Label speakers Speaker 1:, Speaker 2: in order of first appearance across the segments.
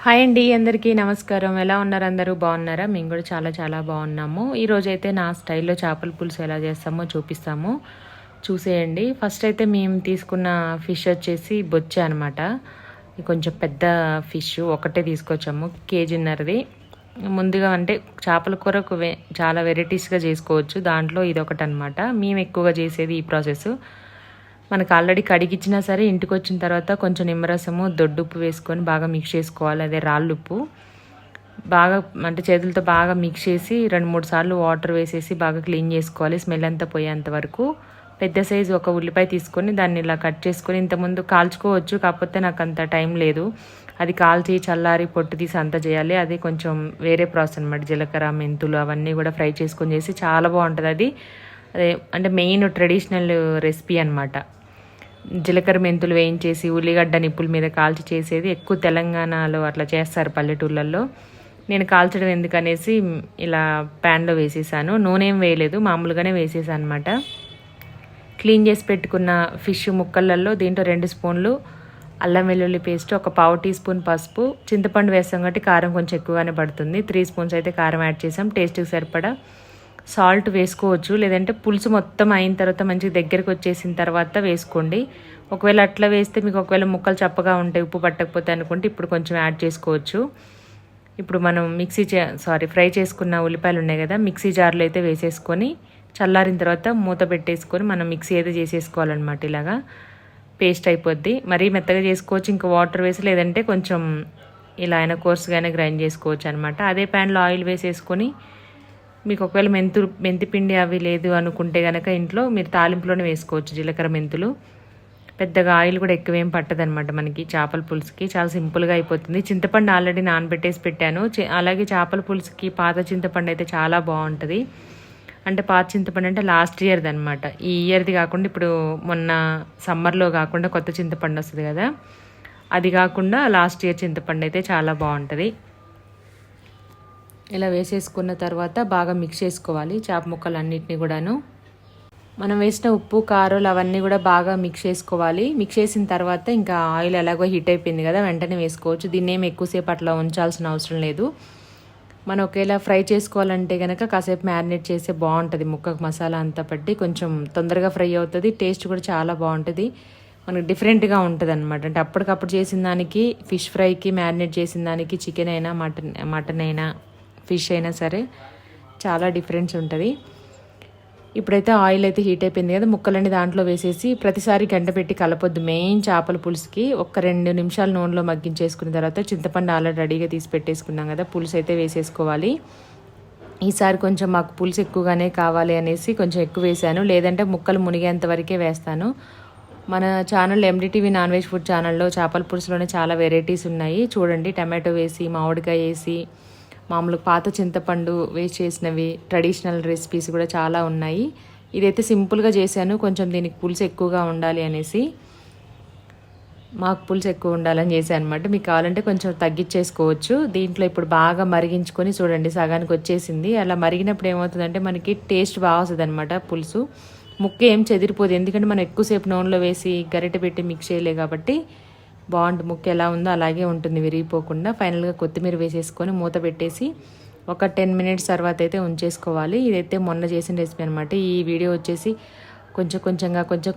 Speaker 1: Hi అండి, అందరికీ నమస్కారం. ఎలా ఉన్నారు? అందరూ బాగున్నారా? మేము కూడా చాలా చాలా బాగున్నాము. ఈరోజైతే నా స్టైల్లో చేపల పులుసు ఎలా చేస్తామో చూపిస్తాము, చూసేయండి. ఫస్ట్ అయితే మేము తీసుకున్న ఫిష్ వచ్చేసి బొచ్చే అనమాట. కొంచెం పెద్ద ఫిష్ ఒకటే తీసుకొచ్చాము, కేజీన్నరది. ముందుగా అంటే చేపల కూర చాలా వెరైటీస్గా చేసుకోవచ్చు, దాంట్లో ఇది ఒకటి అనమాట. మేము ఎక్కువగా చేసేది ఈ ప్రాసెస్. మనకు ఆల్రెడీ కడిగిచ్చినా సరే ఇంటికి వచ్చిన తర్వాత కొంచెం నిమ్మరసము, దొడ్డుప్పు వేసుకొని బాగా మిక్స్ చేసుకోవాలి. అదే రాళ్ళుప్పు బాగా అంటే చేతులతో బాగా మిక్స్ చేసి 2-3 సార్లు వాటర్ వేసేసి బాగా క్లీన్ చేసుకోవాలి, స్మెల్ అంతా పోయేంత వరకు. పెద్ద సైజు ఒక ఉల్లిపాయ తీసుకొని దాన్ని ఇలా కట్ చేసుకొని, ఇంతకుముందు కాల్చుకోవచ్చు, కాకపోతే నాకు అంత టైం లేదు. అది కాల్చి చల్లారి పొట్టు తీసి అంతా చేయాలి. అది కొంచెం వేరే ప్రాసెస్ అనమాట. జీలకర్ర, మెంతులు అవన్నీ కూడా ఫ్రై చేసుకొని చేసి చాలా బాగుంటుంది అది. అదే అంటే మెయిన్ ట్రెడిషనల్ రెసిపీ అనమాట. జీలకర్ర మెంతులు వేయించేసి ఉల్లిగడ్డ నిప్పుల మీద కాల్చి చేసేది ఎక్కువ తెలంగాణలో అట్లా చేస్తారు, పల్లెటూళ్ళల్లో. నేను కాల్చడం ఎందుకనేసి ఇలా ప్యాన్లో వేసేసాను. నూనె ఏం వేయలేదు, మామూలుగానే వేసేసాను అనమాట. క్లీన్ చేసి పెట్టుకున్న ఫిష్ ముక్కలలో దీంట్లో 2 స్పూన్లు అల్లం వెల్లుల్లి పేస్ట్, ఒక 1/4 టీ స్పూన్ పసుపు, చింతపండు వేస్తాం కాబట్టి కారం కొంచెం ఎక్కువగానే పడుతుంది. 3 స్పూన్స్ అయితే కారం యాడ్ చేసాం. టేస్ట్కి సరిపడా సాల్ట్ వేసుకోవచ్చు, లేదంటే పులుసు మొత్తం అయిన తర్వాత మంచిగా దగ్గరికి వచ్చేసిన తర్వాత వేసుకోండి. ఒకవేళ అట్లా వేస్తే మీకు ఒకవేళ ముక్కలు చప్పగా ఉంటాయి, ఉప్పు పట్టకపోతే అనుకుంటే ఇప్పుడు కొంచెం యాడ్ చేసుకోవచ్చు. ఇప్పుడు మనం ఫ్రై చేసుకున్న ఉల్లిపాయలు ఉన్నాయి కదా, మిక్సీ జార్లో అయితే వేసేసుకొని చల్లారిన తర్వాత మూత పెట్టేసుకొని మనం మిక్సీ అయితే చేసేసుకోవాలన్నమాట. ఇలాగా పేస్ట్ అయిపోద్ది. మరీ మెత్తగా చేసుకోవచ్చు, ఇంకా వాటర్ వేసి, లేదంటే కొంచెం ఇలా అయినా కోర్సుగానే గ్రైండ్ చేసుకోవచ్చు అనమాట. అదే ప్యాన్లో ఆయిల్ వేసేసుకొని, మీకు ఒకవేళ మెంతిపిండి అవి లేదు అనుకుంటే కనుక ఇంట్లో మీరు తాలింపులోనే వేసుకోవచ్చు జీలకర్ర మెంతులు. పెద్దగా ఆయిల్ కూడా ఎక్కువేం పట్టదనమాట మనకి చేపల పులుసుకి, చాలా సింపుల్గా అయిపోతుంది. చింతపండు ఆల్రెడీ నానబెట్టేసి పెట్టాను. అలాగే చేపల పులుసుకి పాత చింతపండు అయితే చాలా బాగుంటుంది. అంటే పాత చింతపండు అంటే లాస్ట్ ఇయర్ది అనమాట, ఈ ఇయర్ది కాకుండా ఇప్పుడు మొన్న సమ్మర్లో కాకుండా కొత్త చింతపండు వస్తుంది కదా, అది కాకుండా లాస్ట్ ఇయర్ చింతపండు అయితే చాలా బాగుంటుంది. ఇలా వేసేసుకున్న తర్వాత బాగా మిక్స్ చేసుకోవాలి చేప ముక్కలు అన్నిటినీ కూడాను. మనం వేసిన ఉప్పు, కారాలు అవన్నీ కూడా బాగా మిక్స్ చేసుకోవాలి. మిక్స్ చేసిన తర్వాత ఇంకా ఆయిల్ ఎలాగో హీట్ అయిపోయింది కదా, వెంటనే వేసుకోవచ్చు. దీన్ని ఏమి ఎక్కువసేపు అట్లా ఉంచాల్సిన అవసరం లేదు. మనం ఒకేలా ఫ్రై చేసుకోవాలంటే కనుక కాసేపు మ్యారినేట్ చేస్తే బాగుంటుంది. ముక్కకు మసాలా అంతా పట్టి కొంచెం తొందరగా ఫ్రై అవుతుంది. టేస్ట్ కూడా చాలా బాగుంటుంది, మనకు డిఫరెంట్గా ఉంటుంది అనమాట. అంటే అప్పటికప్పుడు చేసిన దానికి, ఫిష్ ఫ్రైకి మ్యారినేట్ చేసిన దానికి, చికెన్ అయినా మటన్ అయినా ఫిష్ అయినా సరే చాలా డిఫరెన్స్ ఉంటుంది. ఇప్పుడైతే ఆయిల్ అయితే హీట్ అయిపోయింది కదా, ముక్కలన్నీ దాంట్లో వేసేసి ప్రతిసారి గంట పెట్టి కలపొద్దు. మెయిన్ చేపల పులుసుకి ఒక 2 నిమిషాలు నూనెలో మగ్గించేసుకున్న తర్వాత చింతపండు ఆల్రెడీ రెడీగా తీసి పెట్టేసుకున్నాం కదా, పులుసు అయితే వేసేసుకోవాలి. ఈసారి కొంచెం మాకు పులుసు ఎక్కువగానే కావాలి అనేసి కొంచెం ఎక్కువ వేసాను, లేదంటే ముక్కలు మునిగేంత వరకే వేస్తాను. మన channel NDTV non veg food ఛానల్లో చేపల పులుసులోనే చాలా వెరైటీస్ ఉన్నాయి చూడండి. టమాటో వేసి, మామిడికాయ వేసి, మామూలు పాత చింతపండు వేస్ట్ చేసినవి, ట్రెడిషనల్ రెసిపీస్ కూడా చాలా ఉన్నాయి. ఇదైతే సింపుల్గా చేశాను, కొంచెం దీనికి పులుసు ఎక్కువగా ఉండాలి అనేసి. మాకు పులుసు ఎక్కువ ఉండాలని చేశాను అనమాట. మీకు కావాలంటే కొంచెం తగ్గించేసుకోవచ్చు. దీంట్లో ఇప్పుడు బాగా మరిగించుకొని చూడండి, సగానికి వచ్చేసింది. అలా మరిగినప్పుడు ఏమవుతుందంటే మనకి టేస్ట్ బాగా వస్తుంది అనమాట. పులుసు ముక్క ఏం చెదిరిపోదు, ఎందుకంటే మనం ఎక్కువసేపు నూనెలో వేసి గరిటె పెట్టి మిక్స్ చేయలే కాబట్టి బాగుంటుంది. ముక్క ఎలా ఉందో అలాగే ఉంటుంది, విరిగిపోకుండా. ఫైనల్గా కొత్తిమీర వేసేసుకొని మూత పెట్టేసి ఒక 10 మినిట్స్ తర్వాత అయితే ఉంచేసుకోవాలి. ఇదైతే మొన్న చేసిన రెసిపీ అనమాట. ఈ వీడియో వచ్చేసి కొంచెం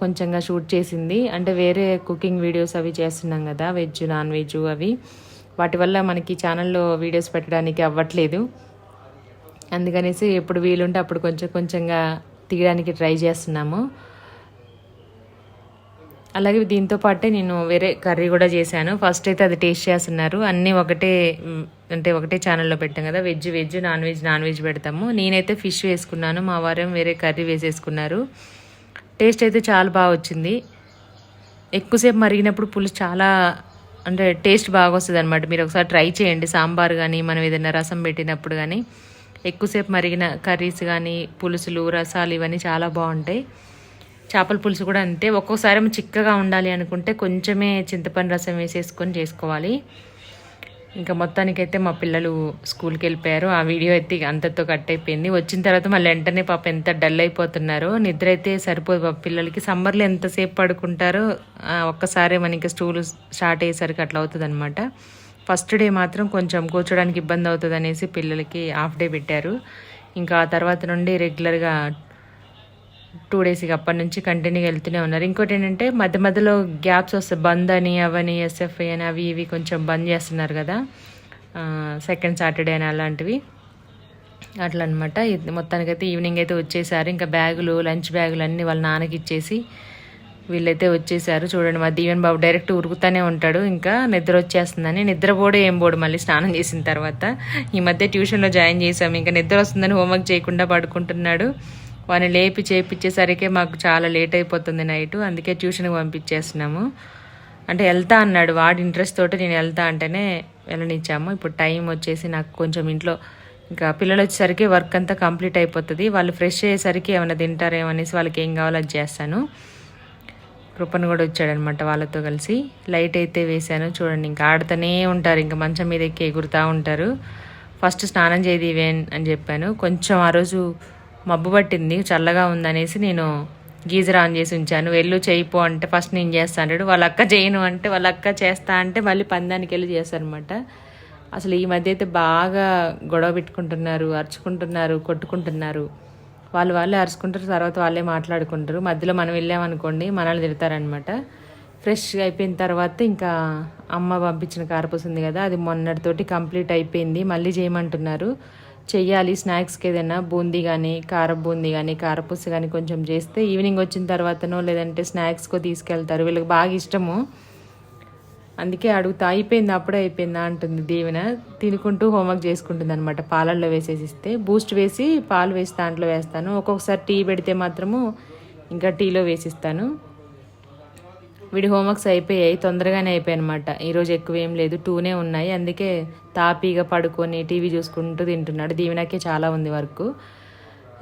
Speaker 1: కొంచెంగా షూట్ చేసింది. అంటే వేరే కుకింగ్ వీడియోస్ అవి చేస్తున్నాం కదా, వెజ్, నాన్ వెజ్ అవి, వాటి వల్ల మనకి ఛానల్లో వీడియోస్ పెట్టడానికి అవ్వట్లేదు. అందుకనేసి ఎప్పుడు వీలుంటే అప్పుడు కొంచెంగా తీయడానికి ట్రై చేస్తున్నాము. అలాగే దీంతో పాటే నేను వేరే కర్రీ కూడా చేశాను. ఫస్ట్ అయితే అది టేస్ట్ చేస్తున్నారు. అన్నీ ఒకటే ఛానల్లో పెట్టాం కదా, వెజ్, నాన్ వెజ్ పెడతాము. నేనైతే ఫిష్ వేసుకున్నాను, మా వారేం వేరే కర్రీ వేసేసుకున్నారు. టేస్ట్ అయితే చాలా బాగా వచ్చింది. ఎక్కువసేపు మరిగినప్పుడు పులుసు చాలా అంటే టేస్ట్ బాగా వస్తుంది అనమాట. మీరు ఒకసారి ట్రై చేయండి. సాంబార్ కానీ మనం ఏదైనా రసం పెట్టినప్పుడు కానీ ఎక్కువసేపు మరిగిన కర్రీస్ కానీ, పులుసులు, రసాలు ఇవన్నీ చాలా బాగుంటాయి. చేపల పులుసు కూడా అంతే. ఒక్కోసారి చిక్కగా ఉండాలి అనుకుంటే కొంచెమే చింతపండు రసం వేసేసుకొని చేసుకోవాలి. ఇంకా మొత్తానికైతే మా పిల్లలు స్కూల్కి వెళ్ళిపోయారు. ఆ వీడియో అయితే అంతతో కట్ అయిపోయింది. వచ్చిన తర్వాత మళ్ళీ వెంటనే పాప ఎంత డల్ అయిపోతున్నారో, నిద్ర అయితే సరిపోదు పాప పిల్లలకి. సమ్మర్లో ఎంతసేపు పడుకుంటారో ఒక్కసారి మనకి స్కూల్ స్టార్ట్ అయ్యేసరికి అట్లా అవుతుంది అనమాట. ఫస్ట్ డే మాత్రం కొంచెం కూర్చోడానికి ఇబ్బంది అవుతుంది అనేసి పిల్లలకి హాఫ్ డే పెట్టారు. ఇంకా ఆ తర్వాత నుండి రెగ్యులర్గా 2 డేస్ ఇక అప్పటి నుంచి కంటిన్యూగా వెళ్తూనే ఉన్నారు. ఇంకోటి ఏంటంటే మధ్య మధ్యలో గ్యాప్స్ వస్తాయి, బంద్ అని అవని ఎస్ఎఫ్ఐ అని అవి ఇవి కొంచెం బంద్ చేస్తున్నారు కదా, సెకండ్ సాటర్డే అని అలాంటివి అట్లా అనమాట. మొత్తానికైతే ఈవినింగ్ అయితే వచ్చేసారు. ఇంకా బ్యాగులు లంచ్ బ్యాగులు అన్నీ వాళ్ళ నాన్నకి ఇచ్చేసి వీళ్ళైతే వచ్చేసారు. చూడండి, మా దీవెన్ బాబు డైరెక్ట్ ఉరుకుతానే ఉంటాడు. ఇంకా నిద్ర వచ్చేస్తుందని నిద్రపోడు ఏం పోడు మళ్ళీ స్నానం చేసిన తర్వాత. ఈ మధ్య ట్యూషన్లో జాయిన్ చేసాము, ఇంకా నిద్ర వస్తుందని హోంవర్క్ చేయకుండా పడుకుంటున్నాడు. వాడిని లేపి చేపించేసరికి మాకు చాలా లేట్ అయిపోతుంది నైట్, అందుకే ట్యూషన్కి పంపించేస్తున్నాము. అంటే వెళ్తా అన్నాడు, వాడి ఇంట్రెస్ట్ తోటి నేను వెళ్తా అంటేనే వెళ్ళనిచ్చాము. ఇప్పుడు టైం వచ్చేసి నాకు కొంచెం ఇంట్లో ఇంకా పిల్లలు వచ్చేసరికి వర్క్ అంతా కంప్లీట్ అయిపోతుంది. వాళ్ళు ఫ్రెష్ అయ్యేసరికి ఏమైనా తింటారేమో అనేసి వాళ్ళకి ఏం కావాలో అది చేస్తాను. కృపను కూడా వచ్చాడనమాట వాళ్ళతో కలిసి. లైట్ అయితే వేశాను, చూడండి ఇంకా ఆడుతూనే ఉంటారు, ఇంకా మంచం మీద ఎక్కి ఎగురుతూ ఉంటారు. ఫస్ట్ స్నానం చేయదివేన్ అని చెప్పాను. కొంచెం ఆ రోజు మబ్బు పట్టింది, చల్లగా ఉందనేసి నేను గీజర్ ఆన్ చేసి ఉంచాను. వెళ్ళు చేయిపో అంటే ఫస్ట్ నేను చేస్తా అంటాడు. వాళ్ళ అక్క చేయను అంటే వాళ్ళ అక్క చేస్తా అంటే మళ్ళీ పందానికి వెళ్ళి చేస్తారనమాట. అసలు ఈ మధ్య అయితే బాగా గొడవ పెట్టుకుంటున్నారు, అరుచుకుంటున్నారు, కొట్టుకుంటున్నారు. వాళ్ళే అరుచుకుంటారు, తర్వాత వాళ్ళే మాట్లాడుకుంటారు. మధ్యలో మనం వెళ్ళామనుకోండి మనల్ని తిడతారనమాట. ఫ్రెష్గా అయిపోయిన తర్వాత ఇంకా అమ్మ పంపించిన కారపూస ఉంది కదా, అది మొన్నటితోటి కంప్లీట్ అయిపోయింది. మళ్ళీ చేయమంటున్నారు, చెయ్యాలి. స్నాక్స్కి ఏదైనా బూందీ కానీ బూందీ కానీ కారపూస కానీ కొంచెం చేస్తే ఈవినింగ్ వచ్చిన తర్వాతనో లేదంటే స్నాక్స్కో తీసుకెళ్తారు. వీళ్ళకి బాగా ఇష్టము, అందుకే అడుగుతా. అయిపోయిందా, అప్పుడే అయిపోయిందా అంటుంది దీవెన. తినుకుంటూ హోంవర్క్ చేసుకుంటుంది అనమాట. పాలల్లో వేసేసి ఇస్తే బూస్ట్ వేసి పాలు వేసి దాంట్లో వేస్తాను. ఒక్కొక్కసారి టీ పెడితే మాత్రము ఇంకా టీలో వేసిస్తాను. వీడి హోంవర్క్స్ అయిపోయాయి, తొందరగానే అయిపోయాయి అనమాట. ఈరోజు ఎక్కువ ఏం లేదు, 2నే ఉన్నాయి. అందుకే తాపీగా పడుకొని టీవీ చూసుకుంటూ తింటున్నాడు. దీవెనకే చాలా ఉంది వర్క్.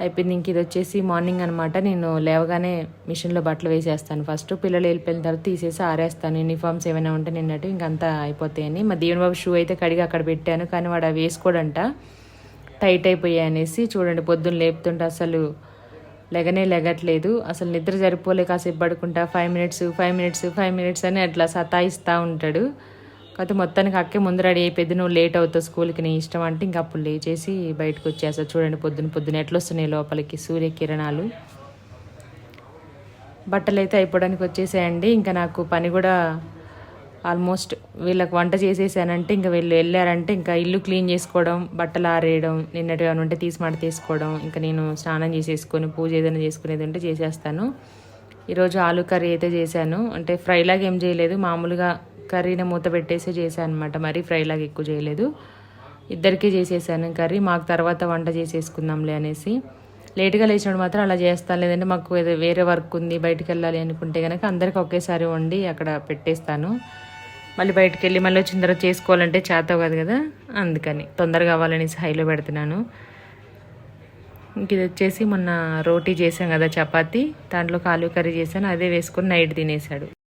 Speaker 1: అయిపోయింది. ఇంక ఇది వచ్చేసి మార్నింగ్ అనమాట. నేను లేవగానే మిషన్లో బట్టలు వేసేస్తాను. ఫస్ట్ పిల్లలు వెళ్ళిపోయిన తర్వాత తీసేసి ఆరేస్తాను. యూనిఫామ్స్ ఏమైనా ఉంటే నిన్నట్టు ఇంకంతా అయిపోతాయని. మా దీవెన బాబు షూ అయితే కడిగి అక్కడ పెట్టాను, కానీ వాడు అవి వేసుకోడంట, టైట్ అయిపోయాయి అనేసి. చూడండి, పొద్దున్న లేపుతుంటే అసలు లెగట్లేదు. అసలు నిద్ర సరిపోలే, కాసేపు పడుకుంటా 5 మినిట్స్ అని అట్లా సతాయిస్తూ ఉంటాడు. కాకపోతే మొత్తానికి అక్కే ముందు రెడీ అయిపోయింది, నువ్వు లేట్ అవుతావు స్కూల్కి, నీ ఇష్టం అంటే ఇంక అప్పుడు లేచేసి బయటకు వచ్చేస్తా. చూడండి పొద్దున ఎట్లా వస్తున్నాయి లోపలికి సూర్యకిరణాలు. బట్టలు అయితే అయిపోవడానికి వచ్చేసాయండి. ఇంకా నాకు పని కూడా ఆల్మోస్ట్, వీళ్ళకి వంట చేసేసానంటే ఇంకా వీళ్ళు వెళ్ళారంటే ఇంకా ఇల్లు క్లీన్ చేసుకోవడం, బట్టలు ఆరేయడం, నిన్నటి ఏమైనా ఉంటే తీసి మాట తీసుకోవడం, ఇంకా నేను స్నానం చేసేసుకొని పూజ ఏదైనా చేసుకునేది ఉంటే చేసేస్తాను. ఈరోజు ఆలు కర్రీ అయితే చేశాను. అంటే ఫ్రైలాగా ఏం చేయలేదు, మామూలుగా కర్రీని మూత పెట్టేసి చేశాను అనమాట. మరీ ఫ్రైలాగా ఎక్కువ చేయలేదు, ఇద్దరికీ చేసేసాను కర్రీ. మాకు తర్వాత వంట చేసేసుకుందాంలే అనేసి. లేట్గా లేచినప్పుడు మాత్రం అలా చేస్తాను, లేదంటే మాకు వేరే వర్క్ ఉంది బయటికి వెళ్ళాలి అనుకుంటే కనుక అందరికి ఒకేసారి వండి అక్కడ పెట్టేస్తాను. మళ్ళీ బయటకు వెళ్ళి మళ్ళీ వచ్చిన తర్వాత చేసుకోవాలంటే చేత కాదు కదా, అందుకని తొందరగా కావాలనేసి హైలో పెడుతున్నాను. ఇంక ఇది వచ్చేసి మొన్న రోటీ చేసాం కదా చపాతీ, దాంట్లో ఆలు కర్రీ చేశాను, అదే వేసుకొని నైట్ తినేసాడు.